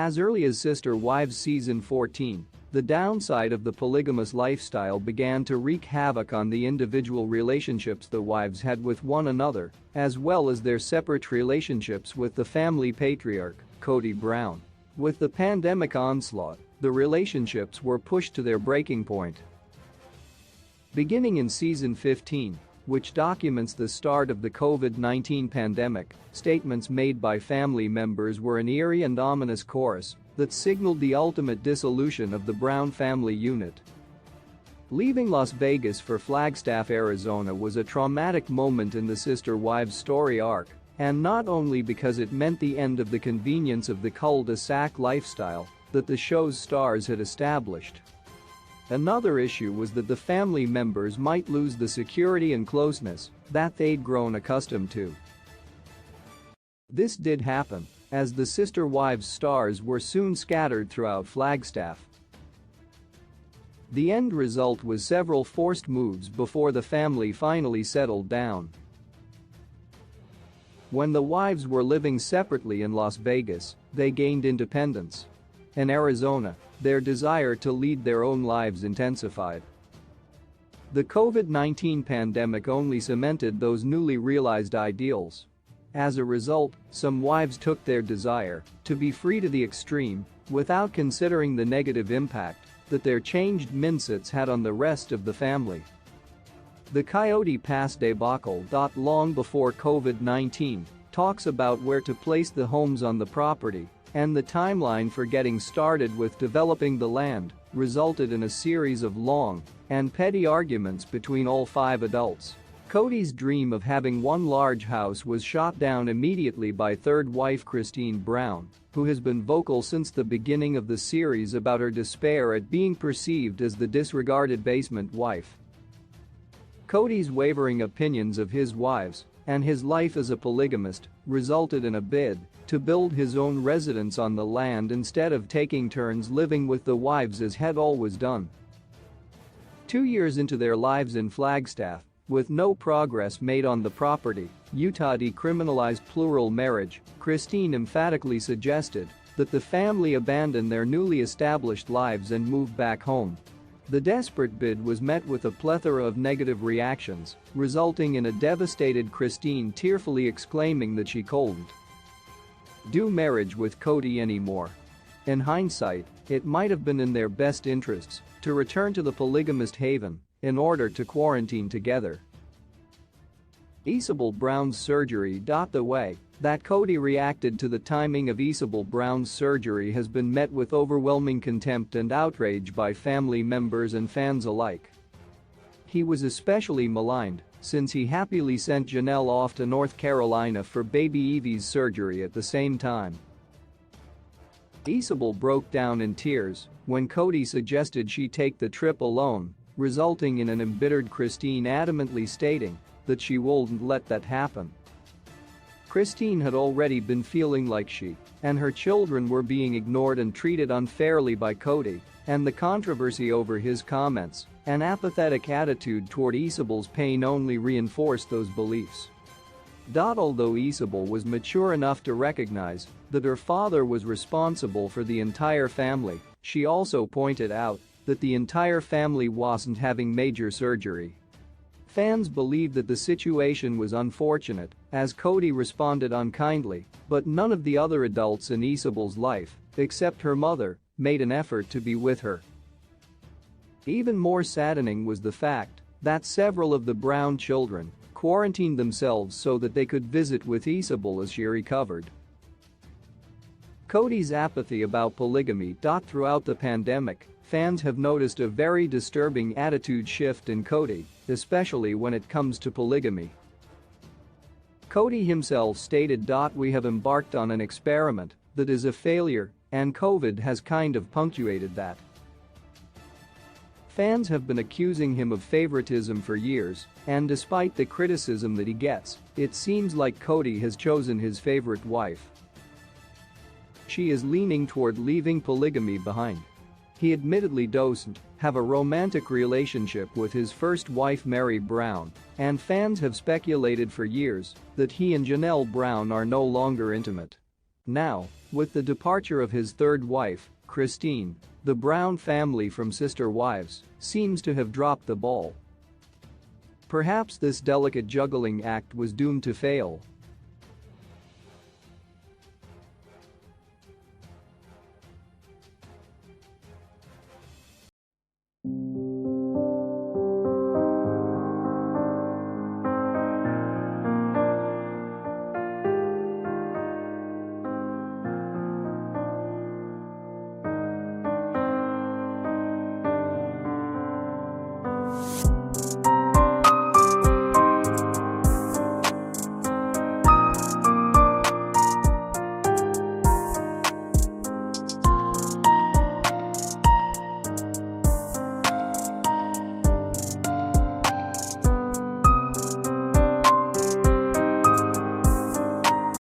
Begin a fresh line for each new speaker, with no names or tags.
As early as Sister Wives season 14, the downside of the polygamous lifestyle began to wreak havoc on the individual relationships the wives had with one another, as well as their separate relationships with the family patriarch, Cody Brown. With the pandemic onslaught, the relationships were pushed to their breaking point. Beginning in season 15, which documents the start of the COVID-19 pandemic, statements made by family members were an eerie and ominous chorus that signaled the ultimate dissolution of the Brown family unit. Leaving Las Vegas for Flagstaff, Arizona was a traumatic moment in the Sister Wives story arc, and not only because it meant the end of the convenience of the cul-de-sac lifestyle that the show's stars had established. Another issue was that the family members might lose the security and closeness that they'd grown accustomed to. This did happen, as the Sister Wives stars were soon scattered throughout Flagstaff. The end result was several forced moves before the family finally settled down. When the wives were living separately in Las Vegas, they gained independence. In Arizona, their desire to lead their own lives intensified. The COVID-19 pandemic only cemented those newly realized ideals. As a result, some wives took their desire to be free to the extreme without considering the negative impact that their changed mindsets had on the rest of the family. The Coyote Pass debacle. Long before COVID-19, talks about where to place the homes on the property and the timeline for getting started with developing the land resulted in a series of long and petty arguments between all 5 adults. Cody's dream of having one large house was shot down immediately by third wife Christine Brown, who has been vocal since the beginning of the series about her despair at being perceived as the disregarded basement wife. Cody's wavering opinions of his wives and his life as a polygamist resulted in a bid to build his own residence on the land instead of taking turns living with the wives as had always done. 2 years into their lives in Flagstaff, with no progress made on the property, Utah decriminalized plural marriage. Christine emphatically suggested that the family abandon their newly established lives and move back home. The desperate bid was met with a plethora of negative reactions, resulting in a devastated Christine tearfully exclaiming that she couldn't do marriage with Cody anymore. In hindsight, it might have been in their best interests to return to the polygamist haven in order to quarantine together. Isabel Brown's surgery. The way that Cody reacted to the timing of Isabel Brown's surgery has been met with overwhelming contempt and outrage by family members and fans alike. He was especially maligned since he happily sent Janelle off to North Carolina for baby Evie's surgery at the same time. Isabel broke down in tears when Cody suggested she take the trip alone, resulting in an embittered Christine adamantly stating that she wouldn't let that happen. Christine had already been feeling like she and her children were being ignored and treated unfairly by Cody, and the controversy over his comments and apathetic attitude toward Isabel's pain only reinforced those beliefs. Although Isabel was mature enough to recognize that her father was responsible for the entire family, she also pointed out that the entire family wasn't having major surgery. Fans believed that the situation was unfortunate, as Cody responded unkindly, but none of the other adults in Isabel's life, except her mother, made an effort to be with her. Even more saddening was the fact that several of the Brown children quarantined themselves so that they could visit with Isabel as she recovered. Cody's apathy about polygamy. Throughout the pandemic, fans have noticed a very disturbing attitude shift in Cody, especially when it comes to polygamy. Cody himself stated, "We have embarked on an experiment that is a failure, and COVID has kind of punctuated that." Fans have been accusing him of favoritism for years, and despite the criticism that he gets, it seems like Cody has chosen his favorite wife. She is leaning toward leaving polygamy behind. He admittedly doesn't have a romantic relationship with his first wife Mary Brown, and fans have speculated for years that he and Janelle Brown are no longer intimate. Now, with the departure of his third wife, Christine, the Brown family from sister wives seems to have dropped the ball. Perhaps this delicate juggling act was doomed to fail,